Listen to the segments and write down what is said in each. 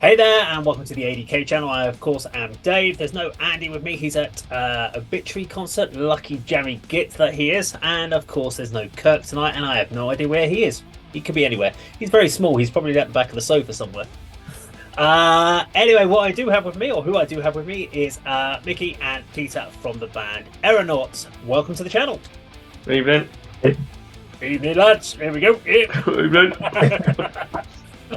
Hey there, and welcome to the A.D.K channel. I, of course, am Dave. There's no Andy with me. He's at a Victory concert. Lucky Jammy Git that he is. And, of course, there's no Kirk tonight, and I have no idea where he is. He could be anywhere. He's very small. He's probably at the back of the sofa somewhere. Anyway, what I do have with me, or who I do have with me, is Mickey and Peter from the band Erronaut. Welcome to the channel. Good evening. Good evening, lads. Here we go. Good evening.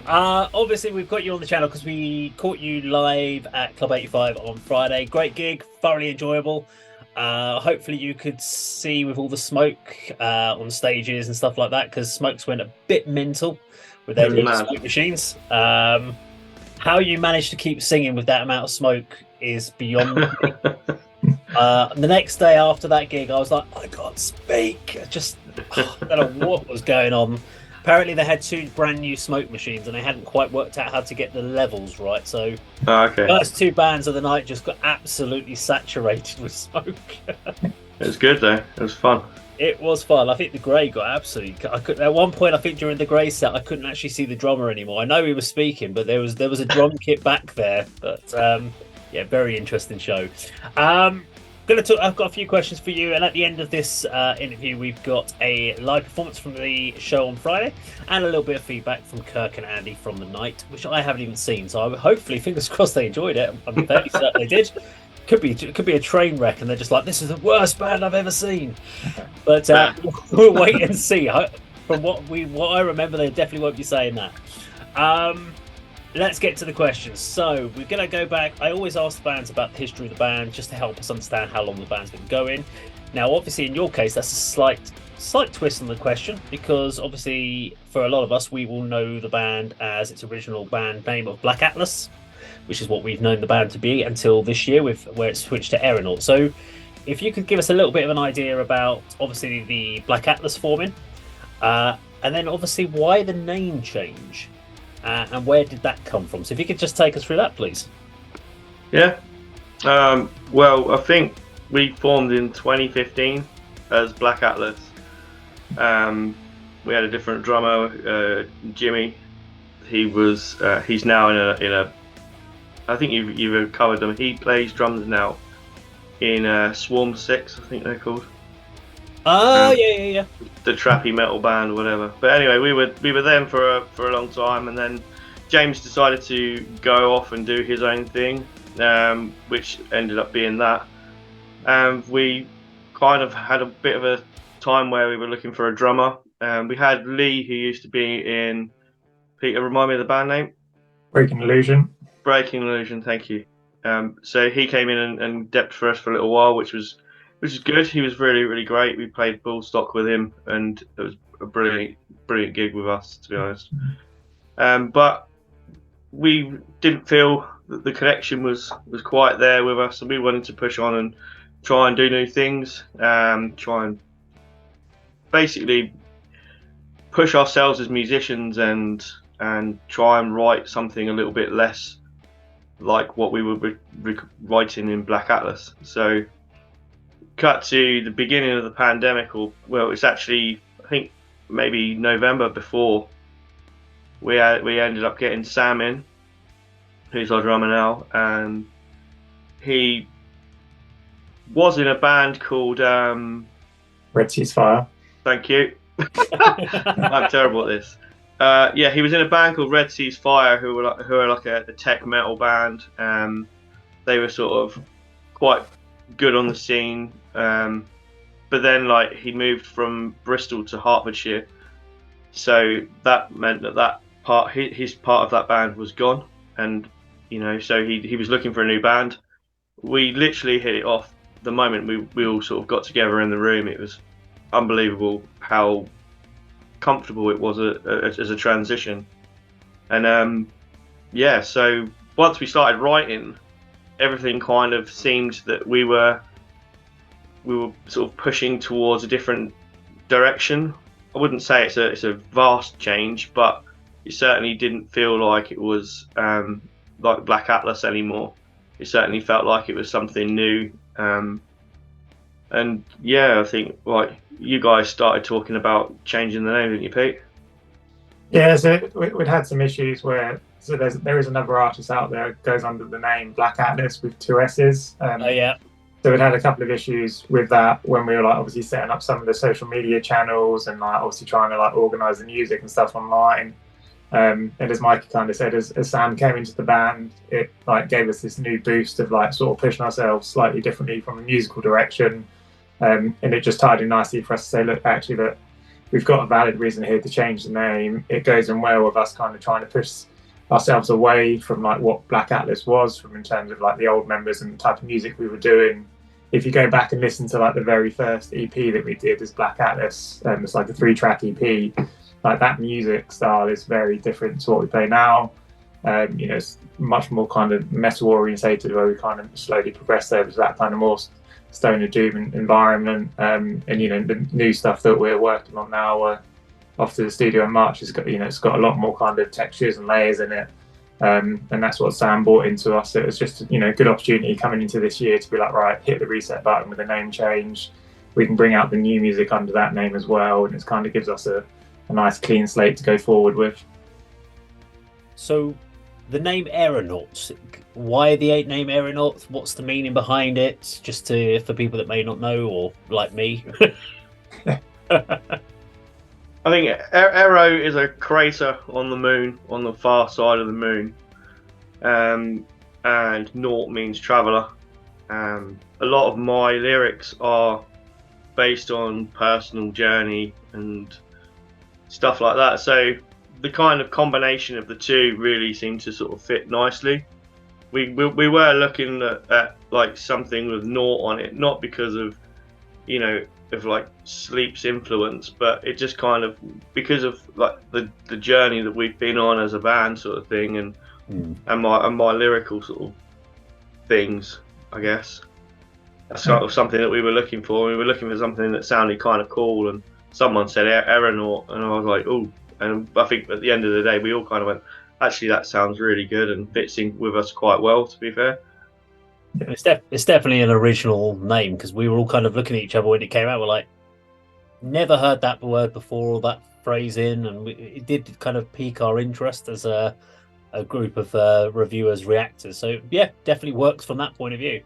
Obviously we've got you on the channel because we caught you live at Club 85 on Friday. Great gig, thoroughly enjoyable. Hopefully you could see with all the smoke on stages and stuff like that, because Smokes went a bit mental with their little smoke machines. How you managed to keep singing with that amount of smoke is beyond me. The next day after that gig, I was like, I can't speak. I don't know what was going on. Apparently they had two brand new smoke machines and they hadn't quite worked out how to get the levels right. So okay. The first two bands of the night just got absolutely saturated with smoke. It was good though. It was fun. It was fun. I think the Grey got absolutely. At one point, I think during the Grey set, I couldn't actually see the drummer anymore. I know he was speaking, but there was a drum kit back there. But yeah, very interesting show. I've got a few questions for you, and at the end of this interview, we've got a live performance from the show on Friday, and a little bit of feedback from Kirk and Andy from the night, which I haven't even seen. So hopefully, fingers crossed, they enjoyed it. I'm fairly certain they did. Could be a train wreck, and they're just like, "This is the worst band I've ever seen." But we'll wait and see. From what I remember, they definitely won't be saying that. Let's get to the questions. So we're going to go back. I always ask the bands about the history of the band just to help us understand how long the band's been going. Now, obviously, in your case, that's a slight twist on the question, because obviously, for a lot of us, we will know the band as its original band name of Black Atlas, which is what we've known the band to be until this year, where it switched to Erronaut. So if you could give us a little bit of an idea about, obviously, the Black Atlas forming, and then, obviously, why the name change? And where did that come from? So if you could just take us through that, please. Yeah. Well, I think we formed in 2015 as Black Atlas. We had a different drummer, Jimmy. He's now in a. I think you've covered them. He plays drums now in Swarm 6, I think they're called. Oh yeah. The trappy metal band, whatever. But anyway, we were them for a long time, and then James decided to go off and do his own thing, which ended up being that. We kind of had a bit of a time where we were looking for a drummer. We had Lee, who used to be in. Peter, remind me of the band name. Breaking Illusion. Breaking Illusion, thank you. So he came in and depped for us for a little while, which is good. He was really, really great. We played bull stock with him, and it was a brilliant gig with us, to be honest. But we didn't feel that the connection was quite there with us, and we wanted to push on and try and do new things, try and basically push ourselves as musicians and try and write something a little bit less like what we were writing in Black Atlas. So cut to the beginning of the pandemic, it's actually, I think, maybe November before, we ended up getting Sam in, who's our drummer now, and he was in a band called Red Sea's Fire. Thank you. I'm terrible at this. Yeah, he was in a band called Red Sea's Fire, who are like a tech metal band. They were sort of quite good on the scene, but then like he moved from Bristol to Hertfordshire, so that meant that his part of that band was gone, and so he was looking for a new band. We literally hit it off the moment we all sort of got together in the room. It was unbelievable how comfortable it was as a transition, and yeah, so once we started writing, everything kind of seemed that we were sort of pushing towards a different direction. I wouldn't say it's a vast change, but it certainly didn't feel like it was like Black Atlas anymore. It certainly felt like it was something new, and yeah, I think like you guys started talking about changing the name, didn't you, Pete? Yeah, so we'd had some issues where So there is another artist out there that goes under the name Black Atlas with two S's. Oh yeah. So we'd had a couple of issues with that when we were like obviously setting up some of the social media channels and like obviously trying to like organise the music and stuff online. And as Mikey kind of said, as Sam came into the band, it like gave us this new boost of like sort of pushing ourselves slightly differently from a musical direction. And it just tied in nicely for us to say, look, actually, that we've got a valid reason here to change the name. It goes in well with us kind of trying to push ourselves away from like what Black Atlas was, from in terms of like the old members and the type of music we were doing. If you go back and listen to like the very first EP that we did as Black Atlas, it's like a 3-track EP. Like that music style is very different to what we play now. It's much more kind of metal orientated, where we kind of slowly progress over to that kind of more stoner doom environment. And the new stuff that we're working on now, off to the studio in March, has got it's got a lot more kind of textures and layers in it. And that's what Sam brought into us. It was just a good opportunity coming into this year to be like, right, hit the reset button with a name change. We can bring out the new music under that name as well, and it kind of gives us a nice clean slate to go forward with. So the name Erronaut, why the name Erronaut? What's the meaning behind it? Just for people that may not know, or like me. I think Arrow is a crater on the moon, on the far side of the moon, and Naut means traveller. A lot of my lyrics are based on personal journey and stuff like that, so the kind of combination of the two really seemed to sort of fit nicely. We were looking at like something with Naut on it, not because of of like Sleep's influence, but it just kind of because of like the journey that we've been on as a band sort of thing, and my lyrical sort of things, I guess. That's sort of something that we were looking for. We were looking for something that sounded kind of cool, and someone said Erronaut, and I was like, oh. And I think at the end of the day, we all kind of went, actually, that sounds really good and fits in with us quite well, to be fair. It's definitely an original name, because we were all kind of looking at each other when it came out. We're like, never heard that word before or that phrase in, and it did kind of pique our interest as a group of reviewers, reactors. So yeah, definitely works from that point of view.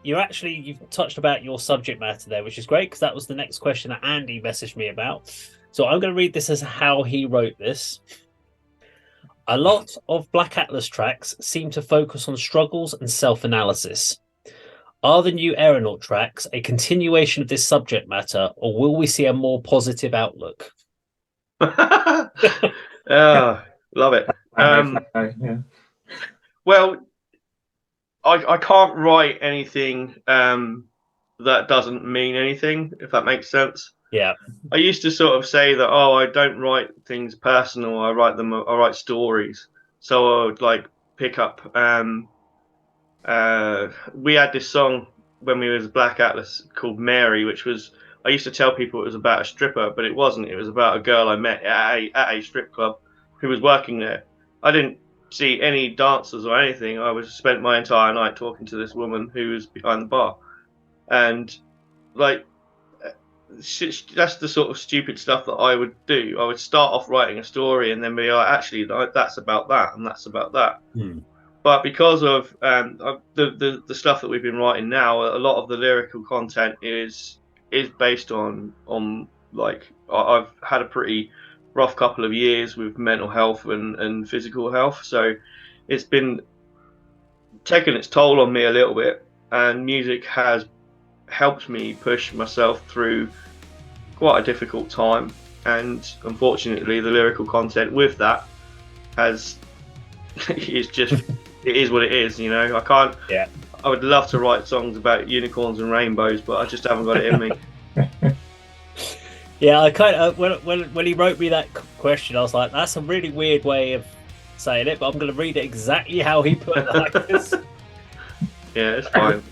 You've touched about your subject matter there, which is great, because that was the next question that Andy messaged me about. So I'm going to read this as how he wrote this. A lot of Black Atlas tracks seem to focus on struggles and self-analysis. Are the new Erronaut tracks a continuation of this subject matter, or will we see a more positive outlook? Love it. Yeah. Well, I can't write anything that doesn't mean anything, if that makes sense. Yeah. I used to sort of say that, I don't write things personal. I write stories. So I would like pick up. We had this song when we was Black Atlas called Mary, which was, I used to tell people it was about a stripper, but it wasn't. It was about a girl I met at a strip club who was working there. I didn't see any dancers or anything. I spent my entire night talking to this woman who was behind the bar, and like. That's the sort of stupid stuff that I would do. I would start off writing a story and then be like, actually, that's about that and that's about that. But because of the stuff that we've been writing now, a lot of the lyrical content is based on like, I've had a pretty rough couple of years with mental health and physical health, so it's been taking its toll on me a little bit, and music has helped me push myself through quite a difficult time, and unfortunately the lyrical content with that is just it is what it is, I can't. I would love to write songs about unicorns and rainbows, but I just haven't got it in me. Yeah, I kind of when he wrote me that question, I was like, that's a really weird way of saying it, but I'm going to read it exactly how he put it like this. Yeah, it's fine.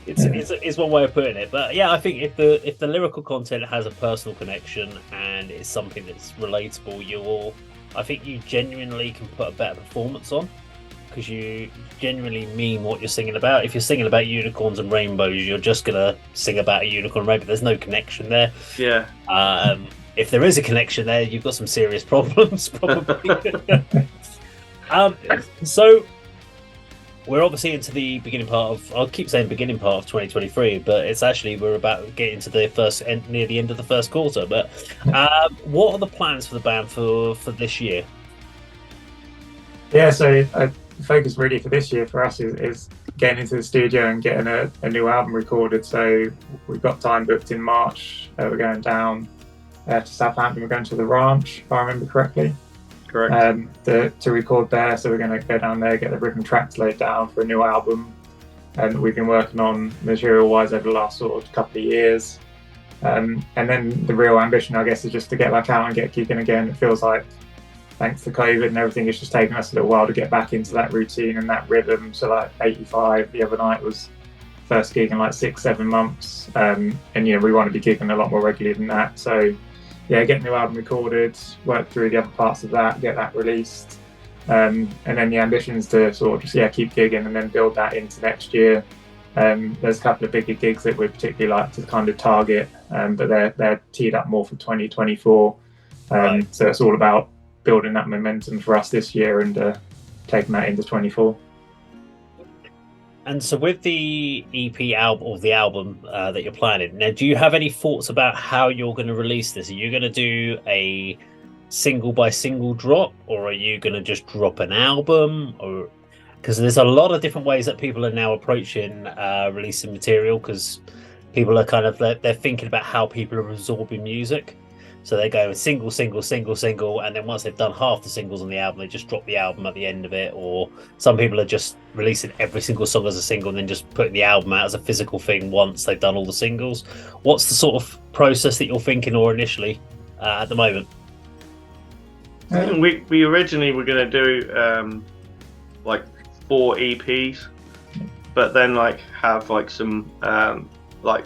It's one way of putting it, but yeah, I think if the lyrical content has a personal connection and it's something that's relatable, I think you genuinely can put a better performance on, because you genuinely mean what you're singing about. If you're singing about unicorns and rainbows, you're just gonna sing about a unicorn and rainbow. There's no connection there. Yeah. If there is a connection there, you've got some serious problems, probably. So we're obviously into the beginning part of. I'll keep saying beginning part of 2023, but it's actually we're about to get into the near the end of the first quarter. But what are the plans for the band for this year? Yeah, so the focus really for this year for us is getting into the studio and getting a new album recorded. So we've got time booked in March. We're going down to Southampton. We're going to the Ranch, if I remember correctly. Correct. To record there. So we're going to go down there, get the rhythm tracks laid down for a new album. And we've been working on material-wise over the last sort of couple of years. And then the real ambition, I guess, is just to get back out and get kicking again. It feels like, thanks to COVID and everything, it's just taken us a little while to get back into that routine and that rhythm. So like 85 the other night was first gig in like 6-7 months. And we want to be gigging a lot more regularly than that. So yeah, get a new album recorded, work through the other parts of that, get that released. And then the ambition is to sort of just keep gigging and then build that into next year. There's a couple of bigger gigs that we particularly like to kind of target, but they're teed up more for 2024. Right. So it's all about building that momentum for us this year and taking that into 24. And so with the EP album or the album that you're planning, now do you have any thoughts about how you're going to release this? Are you going to do a single by single drop, or are you going to just drop an album? Or because there's a lot of different ways that people are now approaching releasing material, because people are kind of they're thinking about how people are absorbing music. So they go single, and then once they've done half the singles on the album, they just drop the album at the end of it. Or some people are just releasing every single song as a single and then just putting the album out as a physical thing once they've done all the singles. What's the sort of process that you're thinking, or initially at the moment? We originally were going to do like 4 EPs, but then like have like some like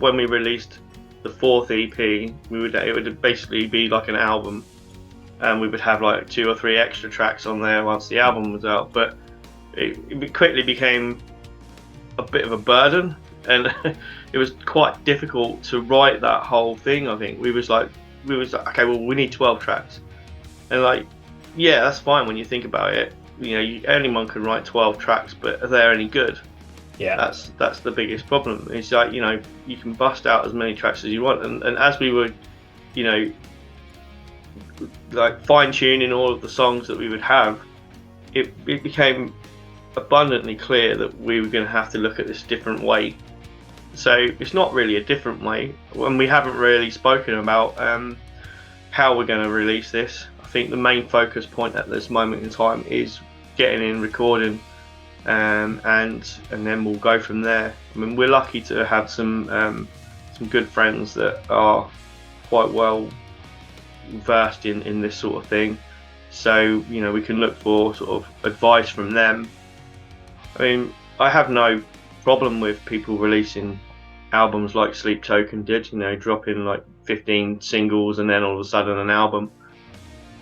when we released the 4th EP, it would basically be like an album, and we would have like 2 or 3 extra tracks on there once the album was out. But it quickly became a bit of a burden, and it was quite difficult to write that whole thing. I think we was like, okay, well, we need 12 tracks, and like, yeah, that's fine when you think about it. Anyone can write 12 tracks, but are they any good? Yeah, that's the biggest problem. It's like, you can bust out as many tracks as you want, and as we were, like fine tuning all of the songs that we would have, it became abundantly clear that we were going to have to look at this different way. So it's not really a different way, and we haven't really spoken about how we're going to release this. I think the main focus point at this moment in time is getting in, recording, and then we'll go from there. I mean, we're lucky to have some good friends that are quite well versed in this sort of thing, so we can look for sort of advice from them. I mean, I have no problem with people releasing albums like Sleep Token did, dropping like 15 singles and then all of a sudden an album.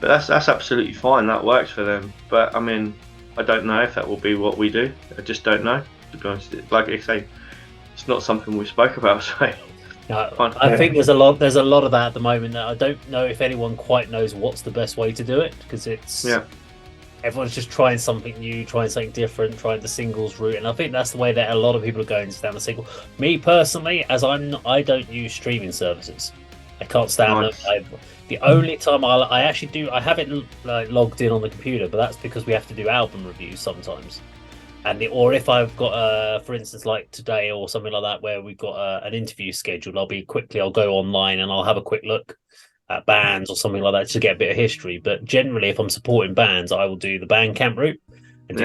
But that's absolutely fine, that works for them. But I mean, I don't know if that will be what we do. I just don't know, to be honest. Like I say, it's not something we spoke about. So I think there's a lot of that at the moment that I don't know if anyone quite knows what's the best way to do it, because everyone's just trying something new, trying something different, trying the singles route, and I think that's the way that a lot of people are going down the single. Me personally, as I don't use streaming services. I can't stand them. The only time I actually do, I have it logged in on the computer, but that's because we have to do album reviews sometimes. Or if I've got, for instance, like today or something like that, where we've got an interview scheduled, I'll go online and I'll have a quick look at bands or something like that to get a bit of history. But generally, if I'm supporting bands, I will do the Bandcamp route. And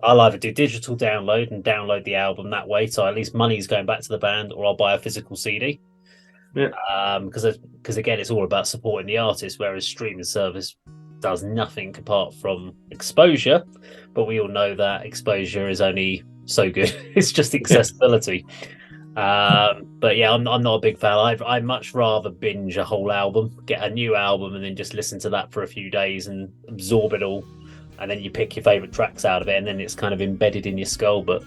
I'll either do digital download and download the album that way, so at least money's going back to the band, or I'll buy a physical CD. Because again, it's all about supporting the artist, whereas streaming service does nothing apart from exposure. But we all know that exposure is only so good. It's just accessibility. But yeah, I'm not a big fan. I much rather binge a whole album, get a new album, and then just listen to that for a few days and absorb it all. And then you pick your favorite tracks out of it, and then it's kind of embedded in your skull. But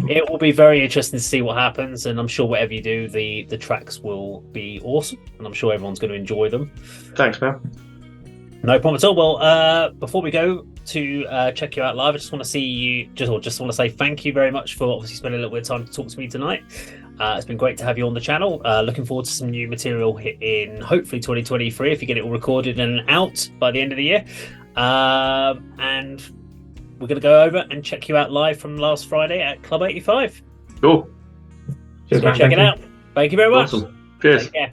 it will be very interesting to see what happens, and I'm sure whatever you do, the tracks will be awesome, and I'm sure everyone's going to enjoy them. Thanks, man. No problem at all. Well, before we go to check you out live. I just want to see you, just want to say thank you very much for obviously spending a little bit of time to talk to me tonight. It's been great to have you on the channel. Looking forward to some new material in hopefully 2023 if you get it all recorded and out by the end of the year. And we're going to go over and check you out live from last Friday at Club 85. Cool. Cheers, So man. check Thank it you. out. Thank you very much. Awesome. Cheers. Take care.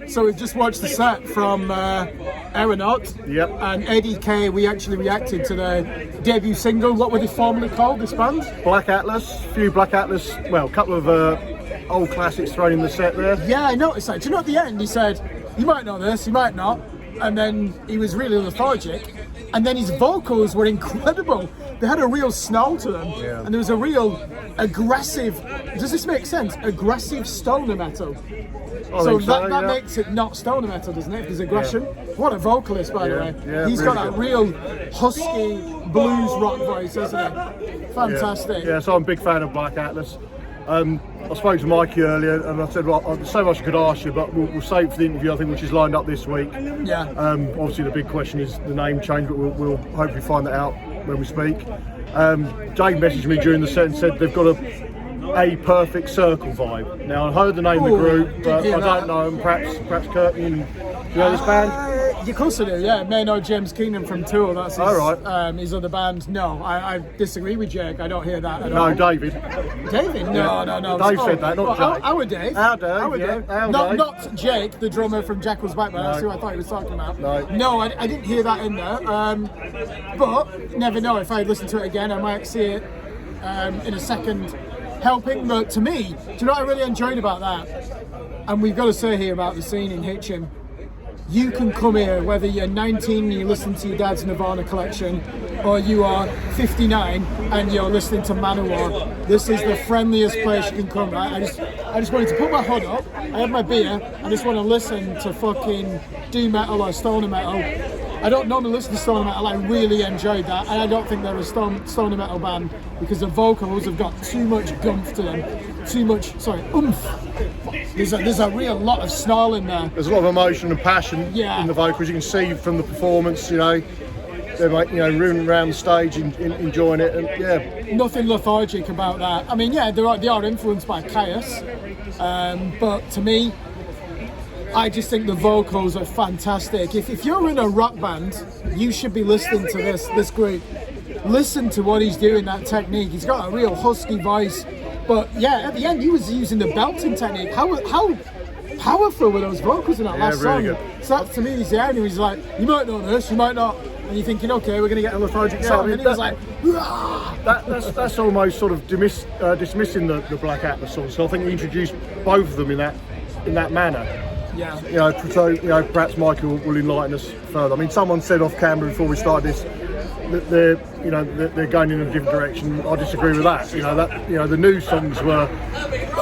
So we've just watched the set from Erronaut. Yep. And A.D.K, we actually reacted to their debut single. What were they formerly called, this band? Black Atlas, a few Black Atlas, well, a couple of old classics thrown in the set there. Yeah, I noticed that. Do you know at the end he said, you might know this, you might not. And then he was really lethargic. And then his vocals were incredible. They had a real snarl to them. Yeah. And there was a real aggressive, does this make sense? Aggressive stoner metal. So that makes it not stoner metal, doesn't it? If there's aggression. What a vocalist, by the way. Yeah, He's really got that real husky blues rock voice, hasn't he? Fantastic. Yeah, so I'm a big fan of Black Atlas. I spoke to Mikey earlier and I said, well, there's so much I could ask you, but we'll save it for the interview, I think, which is lined up this week. Yeah. Obviously, the big question is the name change, but we'll hopefully find that out when we speak. Jay messaged me during the set and said they've got a perfect circle vibe. Now, I heard the name of the group, but I don't know them. Perhaps Kirk, you know this band? Of course I do, yeah. May know James Keenan from Tool, that's his other band. No, I disagree with Jake, I don't hear that at all. No, David. David? No. Dave said that, not Jake. Our Dave. Our Dave. Not Jake, the drummer from Jekyll's Backbone, that's who I thought he was talking about. No, I didn't hear that in there. But, never know, if I listen to it again, I might see it in a second helping. But to me, do you know what I really enjoyed about that? And we've got to say here about the scene in Hitchin. You can come here, whether you're 19 and you listen to your dad's Nirvana collection, or you are 59 and you're listening to Manowar. This is the friendliest place you can come, right? I just wanted to put my hood up, I have my beer, I just want to listen to fucking doom metal or stoner metal. I don't normally listen to stoner metal, I really enjoyed that, and I don't think they're a stoner metal band because the vocals have got too much gumph to them, oomph. There's a real lot of snarl in there. There's a lot of emotion and passion in the vocals. You can see from the performance, they're like, running around the stage and enjoying it, and nothing lethargic about that. I mean, they are influenced by Caius, but to me, I just think the vocals are fantastic. If you're in a rock band, you should be listening to this group. Listen to what he's doing, that technique. He's got a real husky voice. But yeah, at the end he was using the belting technique. How powerful were those vocals in that last song? Good. So that to me is the end. He was like, you might know this, you might not. And you're thinking, okay, we're going to get a lethargic song. And he was like, that's almost sort of dismissing the Black Atlas song. So I think we introduced both of them in that manner. Yeah. So perhaps Michael will enlighten us further. I mean, someone said off camera before we started this that they're going in a different direction. I disagree with that. The new songs were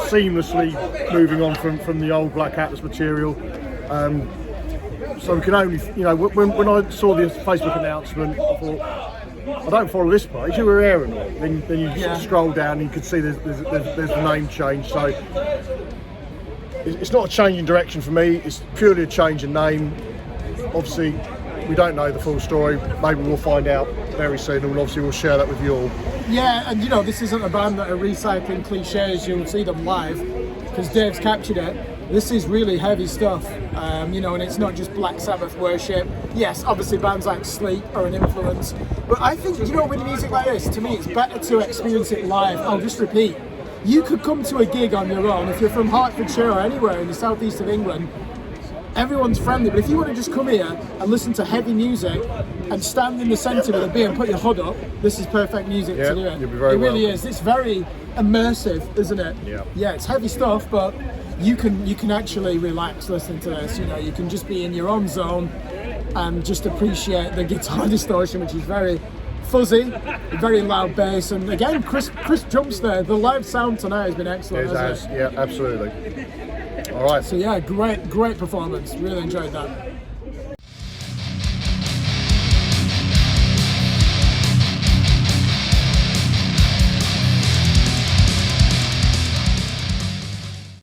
seamlessly moving on from the old Black Atlas material. So we can only, when I saw the Facebook announcement, I thought, I don't follow this page. You were Erronaut. Then you scroll down and you can see there's the name change. So it's not a change in direction for me. It's purely a change in name. Obviously, we don't know the full story. Maybe we'll find out very soon, and obviously we'll share that with you all. Yeah, and this isn't a band that are recycling cliches. You'll see them live because Dave's captured it. This is really heavy stuff, and it's not just Black Sabbath worship. Yes, obviously bands like Sleep are an influence, but I think with music like this, to me, it's better to experience it live. I'll just repeat: you could come to a gig on your own if you're from Hertfordshire or anywhere in the southeast of England. Everyone's friendly, but if you want to just come here and listen to heavy music and stand in the centre with a beer and put your hood up, this is perfect music to do it. You'll be very really is. It's very immersive, isn't it? Yeah, it's heavy stuff, but you can actually relax listening to this. You can just be in your own zone and just appreciate the guitar distortion, which is very fuzzy, very loud bass, and again, Chris jumps there. The live sound tonight has been excellent, hasn't it? Yeah, absolutely. All right. So yeah, great performance. Really enjoyed that.